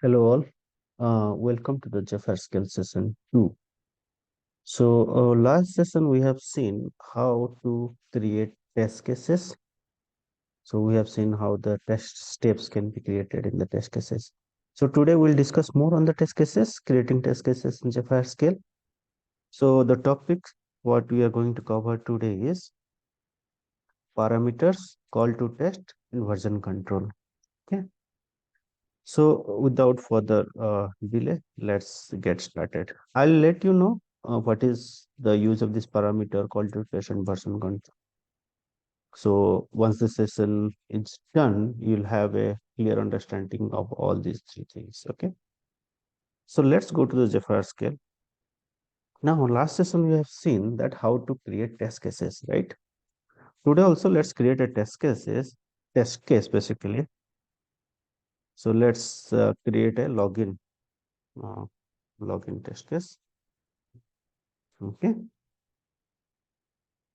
Hello all, welcome to the Zephyr skill session 2. So last session we have seen how to create test cases. So we have seen how the test steps can be created in the test cases. So today we'll discuss more on the test cases, creating test cases in Zephyr scale. So the topic what we are going to cover today is parameters, call to test, and version control. Okay. So without further delay, let's get started. I'll let you know what is the use of this parameter called to test and version control. So once the session is done, you'll have a clear understanding of all these three things. Okay. So let's go to the Zephyr scale. Now, last session we have seen that how to create test cases, right? Today also let's create a test case basically. So let's create a uh, login test case. Okay.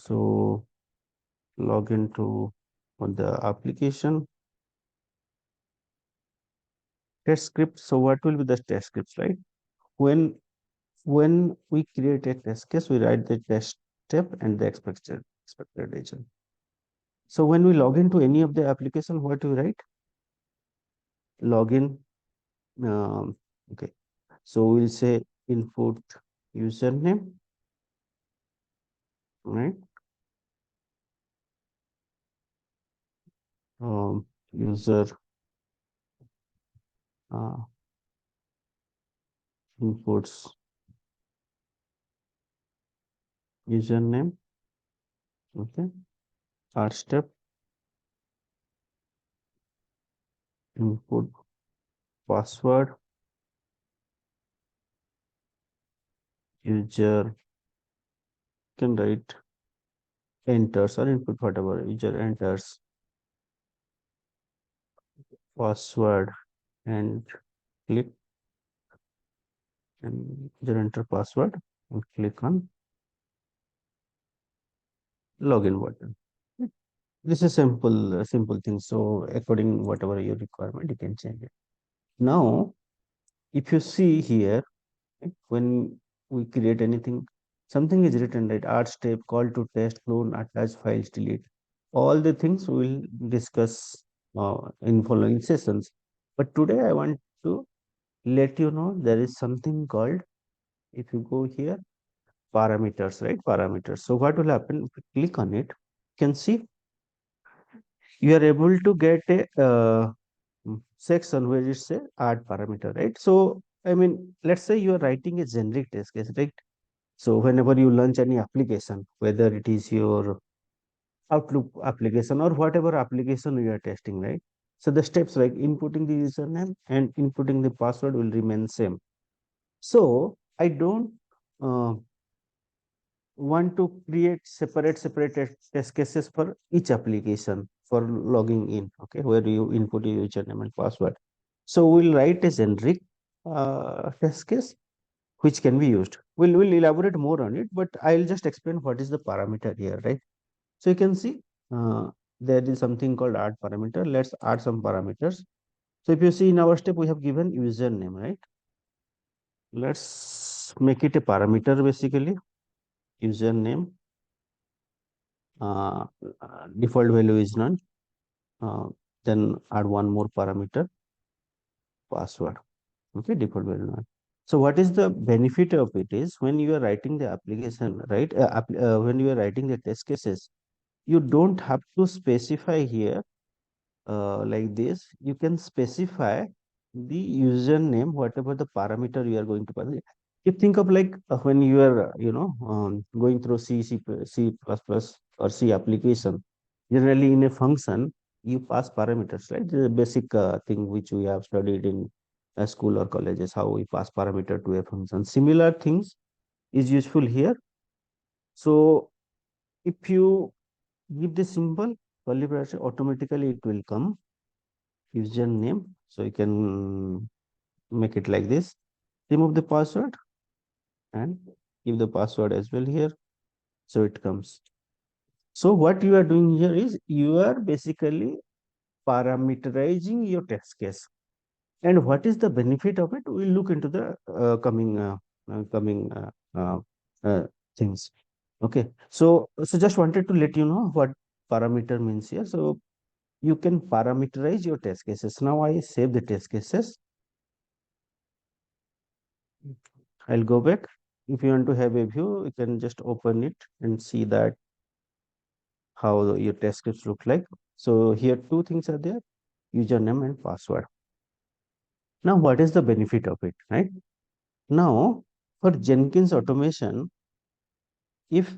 So log into the application test script. So what will be the test scripts, right? When when we create a test case, we write the test step and the expected result. So when we log into any of the application, what we write? Login. Okay. So we'll say input username, right? User uh, inputs username. Okay. Third step input password user can write enters or input whatever user enters password and click and user enter password and click on login button. This is simple thing. So according whatever your requirement, you can change it. Now, if you see here, right, when we create anything, something is written, right? Art step, call to test, clone, attach, files, delete. All the things we will discuss in following sessions. But today I want to let you know there is something called, if you go here, parameters, right? Parameters. So what will happen if you click on it? You can see you are able to get a section where it say add parameter, right? So I mean, let's say you are writing a generic test case, right? So whenever you launch any application, whether it is your Outlook application or whatever application you are testing, right? So the steps like inputting the username and inputting the password will remain same. So I don't uh, want to create separate test cases for each application for logging in. Okay, where you input your username and password. So we'll write a generic test case which can be used. We'll elaborate more on it, but I'll just explain what is the parameter here, right? So you can see there is something called add parameter. Let's add some parameters. So if you see in our step, we have given username, right? Let's make it a parameter basically. Username, uh, default value is none. Uh, then add one more parameter, password. Okay, default value none. So what is the benefit of it is when you are writing the application, right? When you are writing the test cases, you don't have to specify here like this. You can specify the username, whatever the parameter you are going to pass. You think of like when you are, going through C++ or C application, generally in a function, you pass parameters, right? The basic thing which we have studied in school or colleges, how we pass parameter to a function. Similar things is useful here. So if you give the symbol, curly bracket, automatically it will come username. So you can make it like this. Remove the password and give the password as well here. So it comes. So what you are doing here is you are basically parameterizing your test case. And what is the benefit of it? We'll look into the coming uh, uh, things. Okay. So just wanted to let you know what parameter means here. So you can parameterize your test cases. Now I save the test cases. I'll go back. If you want to have a view, you can just open it and see that how your test scripts look like. So here two things are there, username and password. Now what is the benefit of it, right? Now for Jenkins automation, if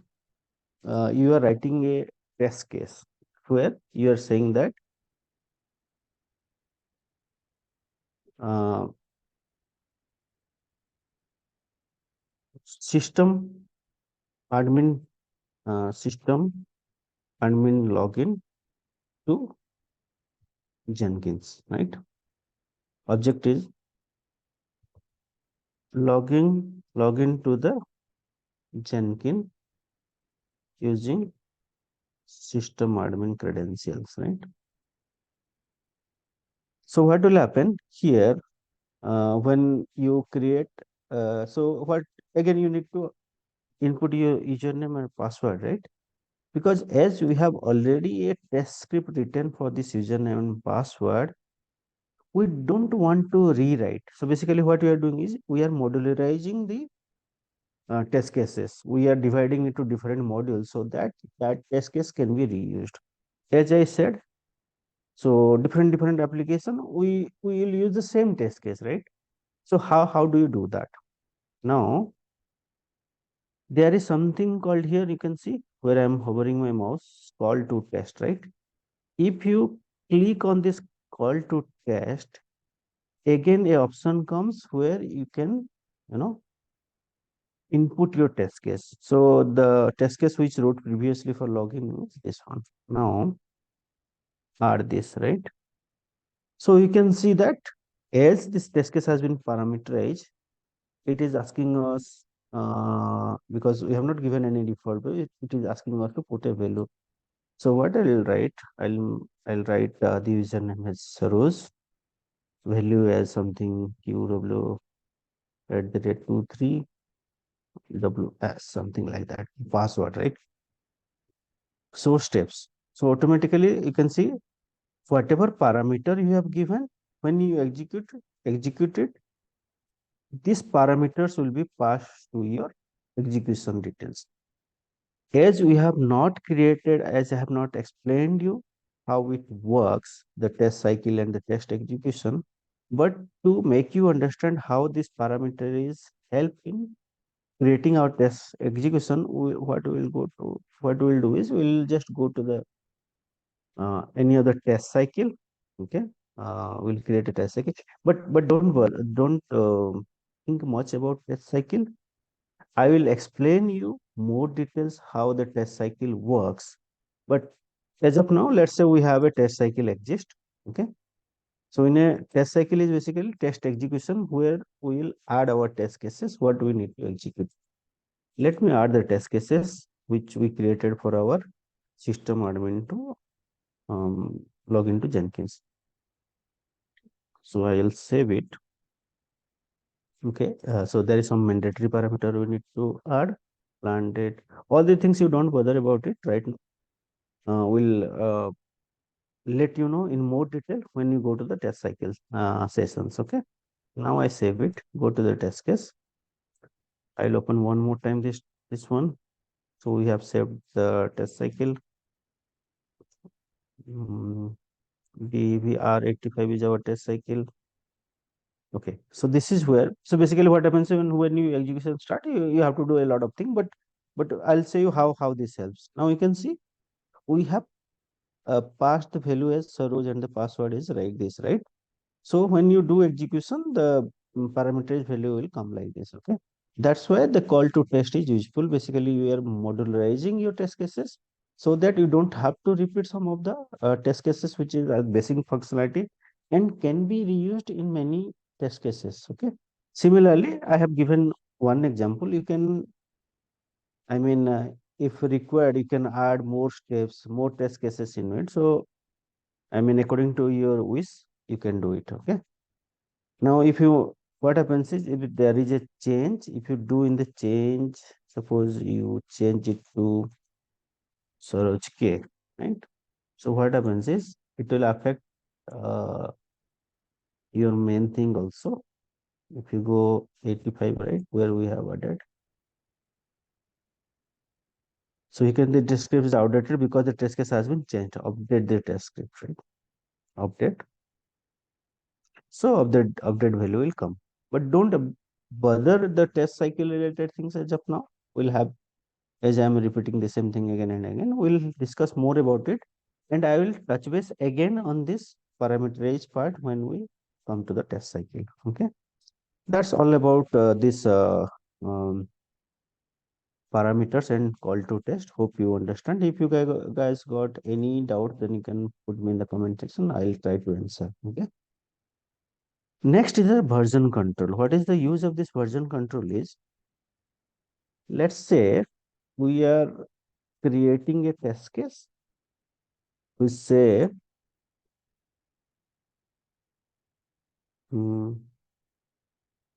you are writing a test case where you are saying that uh, system admin system admin login to Jenkins, right? Object is login to the Jenkins using system admin credentials, right? So what will happen here when you create? So what again? You need to input your username and password, right? Because as we have already a test script written for this username and password, we don't want to rewrite. So basically, what we are doing is we are modularizing the test cases. We are dividing into different modules so that that test case can be reused. As I said, so different application we will use the same test case, right? So how do you do that? Now there is something called here. You can see where I am hovering my mouse. Call to test, right? If you click on this call to test, again a option comes where you can, you know, input your test case. So the test case which wrote previously for login is this one. Now are this, right? So you can see that as this test case has been parameterized, it is asking us because we have not given any default value, it is asking us to put a value. So what I will write, I'll write the username as Rose, value as something QW at the rate 23 WS, something like that. Password, right? So steps. So automatically you can see whatever parameter you have given, when you execute it, these parameters will be passed to your execution details. As we have not created, as I have not explained you how it works, the test cycle and the test execution, but to make you understand how this parameter is help in creating our test execution, what we'll do is we'll just go to the any other test cycle. Okay, we'll create a test cycle, but don't think much about test cycle. I will explain you more details how the test cycle works. But as of now, let's say we have a test cycle exist. Okay. So in a test cycle is basically test execution where we will add our test cases, what we need to execute. Let me add the test cases which we created for our system admin to log into Jenkins. So I will save it. Okay. So there is some mandatory parameter we need to add. Plan date. All the things you don't bother about it right now. We'll let you know in more detail when you go to the test cycle sessions. Okay. Now I save it. Go to the test case. I'll open one more time this one. So we have saved the test cycle. Mm, DVR85 is our test cycle. Okay. So this is where. So basically, what happens when you execution start, you have to do a lot of things. But I'll show you how this helps. Now you can see we have passed the value as Saroj and the password is like this, right? So when you do execution, the parameter value will come like this. Okay. That's why the call to test is useful. Basically, you are modularizing your test cases so that you don't have to repeat some of the test cases, which is a basic functionality and can be reused in many test cases. Okay. Similarly, I have given one example. You can, I mean, if required, you can add more steps, more test cases in it. So, I mean, according to your wish, you can do it. Okay. Now, if you, what happens is if there is a change, if you do in the change, suppose you change it to Saroj K, right? So what happens is it will affect uh, your main thing also. If you go 85, right, where we have added. So you can, the test script is outdated because the test case has been changed. Update the test script, right? Update. So update value will come. But don't bother the test cycle related things as of now. We'll have, as I am repeating the same thing again and again, we'll discuss more about it. And I will touch base again on this parameterized part when we come to the test cycle. Okay. That's all about this um, parameters and call to test. Hope you understand. If you guys got any doubt, then you can put me in the comment section. I'll try to answer. Okay. Next is the version control. What is the use of this version control is, let's say we are creating a test case. We say, hmm,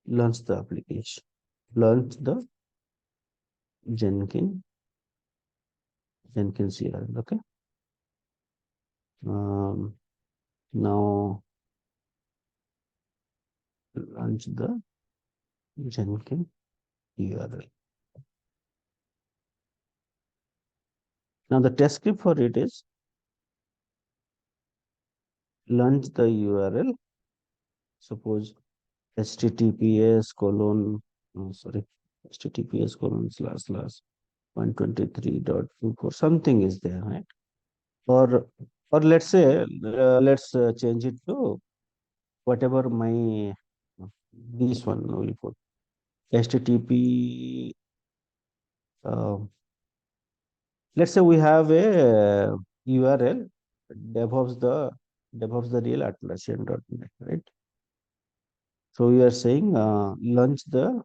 launch the application, launch the Jenkins, Jenkins URL. Okay. Um, Now launch the Jenkins URL. Now the test script for it is launch the URL. Suppose https colon, oh, sorry, https colon slash slash 123.24, something is there, right? Or let's say, let's change it to whatever my, this one will put http. Uh, let's say we have a URL DevOps the real Atlassian.net, right? So we are saying launch the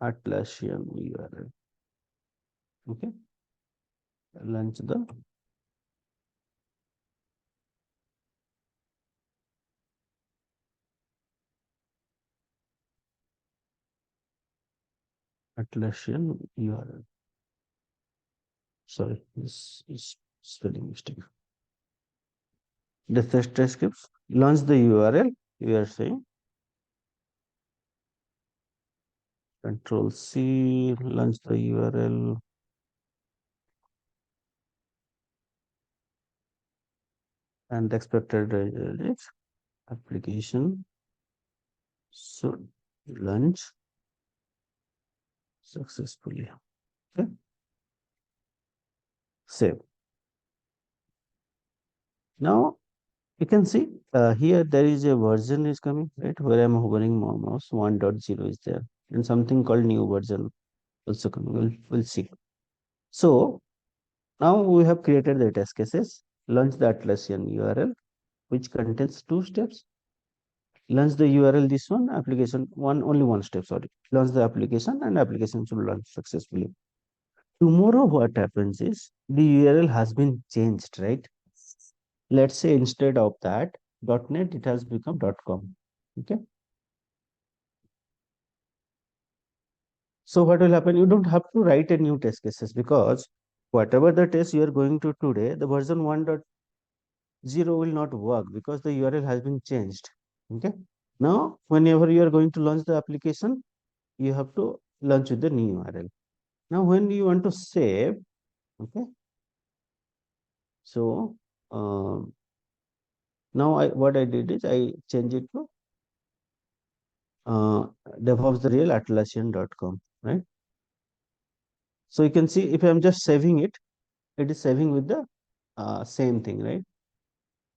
Atlassian URL. Okay, launch the Atlassian URL. Sorry, this is spelling mistake. The test scripts launch the URL. We are saying Control C, launch the URL, and the expected result is application should launch successfully. Okay, save. Now you can see here there is a version is coming, right? Where I'm hovering my mouse, 1.0 is there, and something called new version also coming. We'll see. So now we have created the test cases. Launch the Atlassian URL, which contains two steps. Launch the URL, this one, application, only one step, sorry. Launch the application and application should launch successfully. Tomorrow, what happens is the URL has been changed, right? Let's say instead of that .NET, it has become .com. Okay. So what will happen? You don't have to write a new test cases because whatever the test you are going to today, the version 1.0 will not work because the URL has been changed. Okay. Now, whenever you are going to launch the application, you have to launch with the new URL. Now, when you want to save, okay, so now what I did is I change it to uh, DevOps the real Atlassian.com, right? So you can see if I'm just saving it, it is saving with the same thing, right?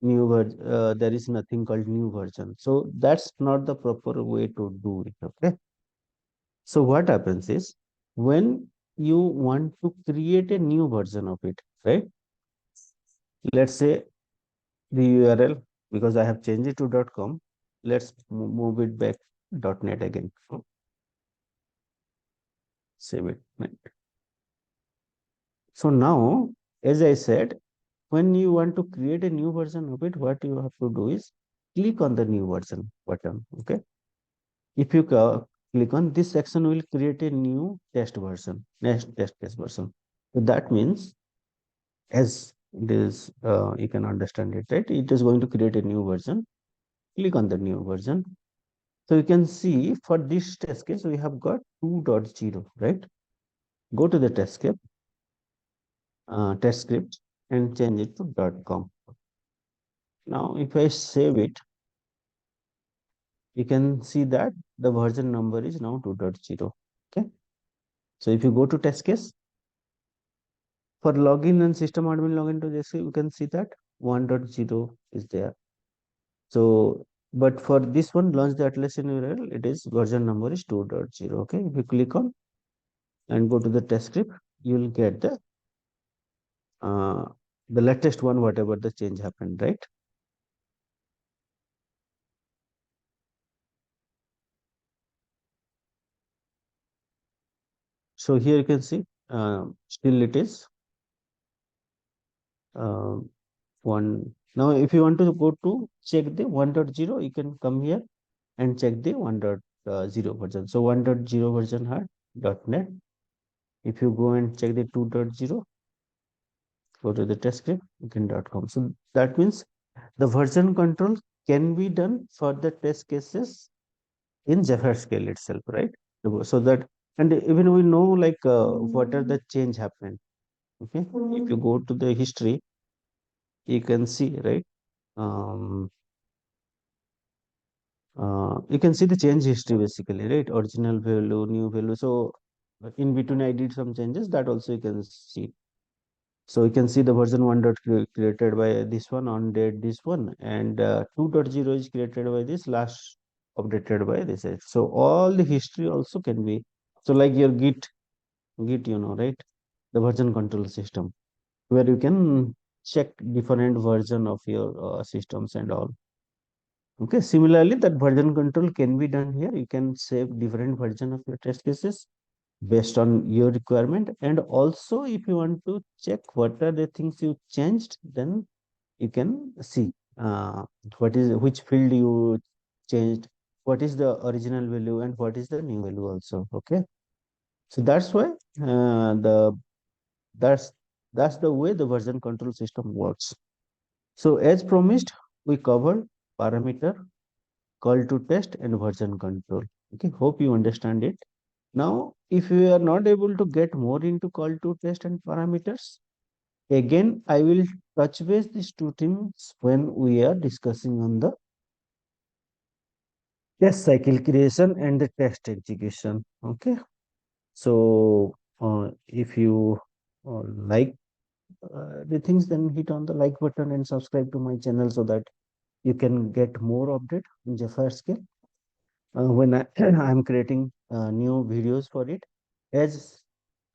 New version, there is nothing called new version. So that's not the proper way to do it, okay? So what happens is when you want to create a new version of it, right? Let's say the URL, because I have changed it to .com. Let's move it back .NET again. Save it. Right. So now, as I said, when you want to create a new version of it, what you have to do is click on the new version button. Okay. If you click on this section, will create a new test version, next test case version. So that means, as it is, you can understand it, right? It is going to create a new version. Click on the new version. So you can see for this test case, we have got 2.0, right? Go to the test script and change it to .com. Now, if I save it, you can see that the version number is now 2.0. Okay. So if you go to test case, for login and system admin login to this, you can see that 1.0 is there. So, but for this one, launch the Atlas in URL, it is version number is 2.0. Okay. If you click on and go to the test script, you will get uh, the latest one, whatever the change happened, right? So here you can see, still it is uh, one. Now, if you want to go to check the 1.0, you can come here and check the 1.0 version. So 1.0 version had .NET. If you go and check the 2.0, go to the test script, you can .com. So that means the version control can be done for the test cases in Zephyr scale itself, right? So that, and even we know like what are the change happened. Okay, if you go to the history, you can see, right? Um, you can see the change history basically, right? Original value, new value. So in between, I did some changes that also you can see. So you can see the version 1 created by this one on date this one, and 2.0 is created by this last updated by this. So all the history also can be, so like your Git, right? The version control system where you can check different version of your systems and all. Okay, similarly, that version control can be done here. You can save different version of your test cases based on your requirement. And also, if you want to check what are the things you changed, then you can see what is which field you changed, what is the original value, and what is the new value also. Okay, so that's why the that's that's the way the version control system works. So as promised, we covered parameter, call to test, and version control. Okay, hope you understand it. Now, if you are not able to get more into call to test and parameters, again, I will touch base these two things when we are discussing on the test cycle creation and the test execution. Okay, so if you like the things, then hit on the like button and subscribe to my channel so that you can get more update in Zephyr scale when I'm creating new videos for it. As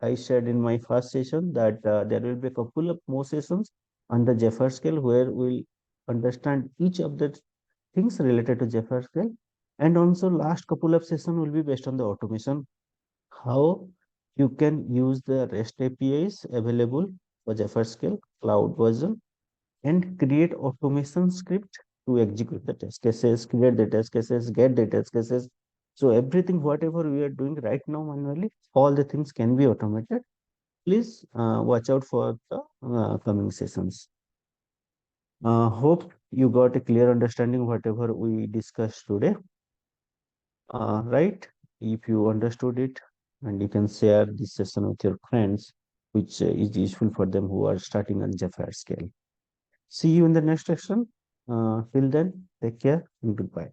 I said in my first session that there will be a couple of more sessions on the Zephyr scale where we'll understand each of the things related to Zephyr scale. And also last couple of session will be based on the automation, how you can use the REST APIs available for Zephyr scale cloud version and create automation script to execute the test cases, create the test cases, get the test cases. So everything, whatever we are doing right now manually, all the things can be automated. Please watch out for the coming sessions. Hope you got a clear understanding whatever we discussed today. Right? If you understood it, and you can share this session with your friends, which is useful for them who are starting on Zephyr scale. See you in the next session. Till then, take care and goodbye.